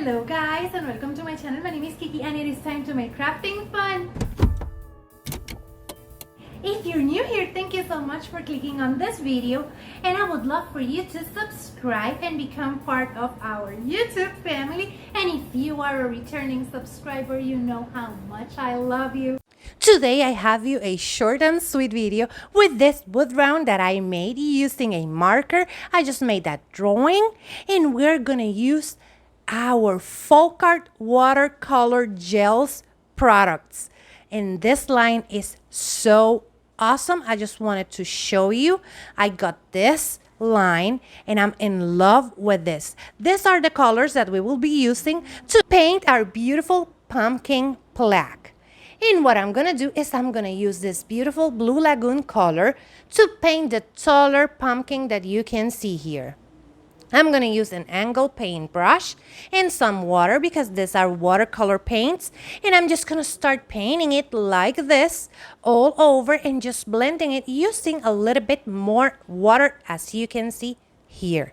Hello guys and welcome to my channel. My name is Kiki and it is time to make crafting fun. If you're new here, thank you so much for clicking on this video, and I would love for you to subscribe and become part of our YouTube family. And if you are a returning subscriber, you know how much I love you. Today I have you a short and sweet video with this wood round that I made using a marker. I just made that drawing, and we're gonna use our FOLKART Watercolor Gelz products. And this line is so awesome. I just wanted to show you. I got this line and I'm in love with this. These are the colors that we will be using to paint our beautiful pumpkin plaque. And what I'm gonna do is I'm gonna use this beautiful blue lagoon color to paint the taller pumpkin that you can see here. I'm going to use an angle paintbrush and some water because these are watercolor paints. And I'm just going to start painting it like this all over and just blending it using a little bit more water, as you can see here.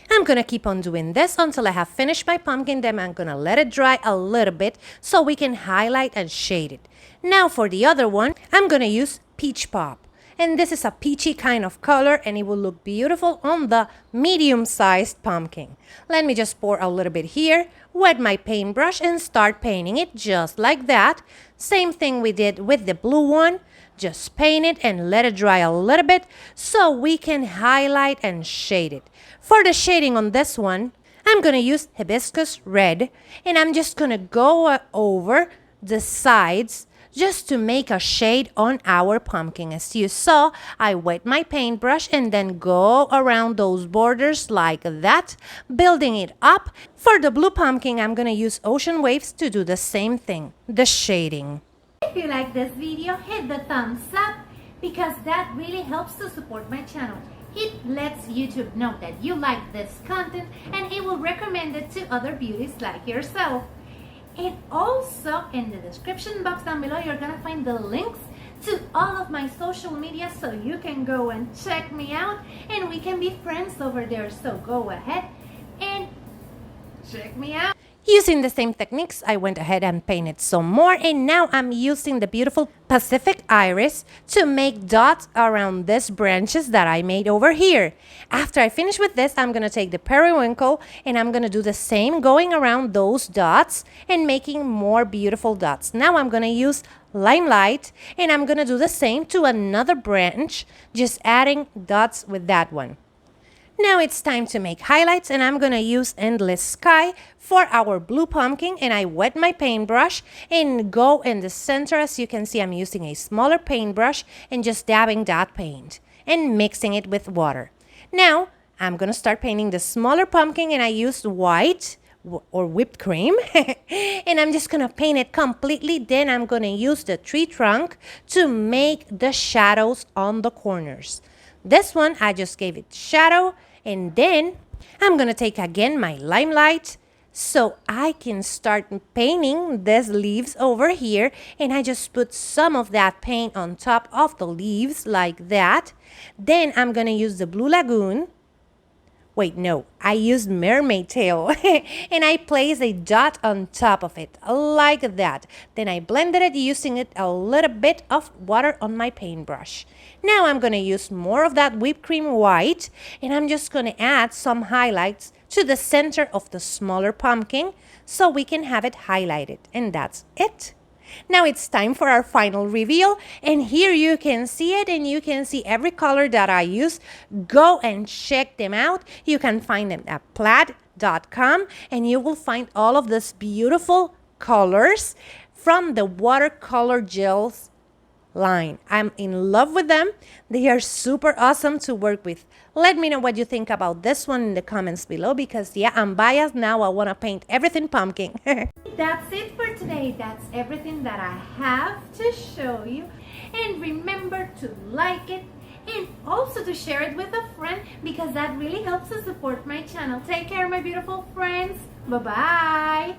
I'm going to keep on doing this until I have finished my pumpkin. Then I'm going to let it dry a little bit so we can highlight and shade it. Now for the other one, I'm going to use Peach Pop. And this is a peachy kind of color and it will look beautiful on the medium-sized pumpkin. Let me just pour a little bit here, wet my paintbrush and start painting it just like that. Same thing we did with the blue one. Just paint it and let it dry a little bit so we can highlight and shade it. For the shading on this one, I'm going to use hibiscus red and I'm just going to go over the sides just to make a shade on our pumpkin. As you saw, I wet my paintbrush and then go around those borders like that, building it up. For the blue pumpkin, I'm gonna use ocean waves to do the same thing, the shading. If you like this video, hit the thumbs up because that really helps to support my channel. It lets YouTube know that you like this content and it will recommend it to other beauties like yourself. And also in the description box down below, you're gonna find the links to all of my social media so you can go and check me out and we can be friends over there. So go ahead and check me out. Using the same techniques, I went ahead and painted some more, and now I'm using the beautiful Pacific iris to make dots around these branches that I made over here. After I finish with this, I'm going to take the periwinkle and I'm going to do the same, going around those dots and making more beautiful dots. Now I'm going to use limelight and I'm going to do the same to another branch, just adding dots with that one. Now it's time to make highlights, and I'm going to use Endless Sky for our blue pumpkin, and I wet my paintbrush and go in the center. As you can see, I'm using a smaller paintbrush and just dabbing that paint and mixing it with water. Now I'm going to start painting the smaller pumpkin, and I used white or whipped cream and I'm just going to paint it completely. Then I'm going to use the tree trunk to make the shadows on the corners. This one, I just gave it shadow, and then I'm going to take again my limelight so I can start painting these leaves over here, and I just put some of that paint on top of the leaves like that. Then I'm going to use the blue lagoon. Wait, no, I used mermaid tail and I placed a dot on top of it like that. Then I blended it using it a little bit of water on my paintbrush. Now I'm going to use more of that whipped cream white and I'm just going to add some highlights to the center of the smaller pumpkin so we can have it highlighted, and that's it. Now it's time for our final reveal, and here you can see it and you can see every color that I use. Go and check them out. You can find them at plaque.com and you will find all of these beautiful colors from the Watercolor Gelz line. I'm in love with them. They are super awesome to work with. Let me know what you think about this one in the comments below because yeah, I'm biased now. I want to paint everything pumpkin. That's it for today. That's everything that I have to show you. And remember to like it and also to share it with a friend because that really helps to support my channel. Take care, my beautiful friends. Bye-bye.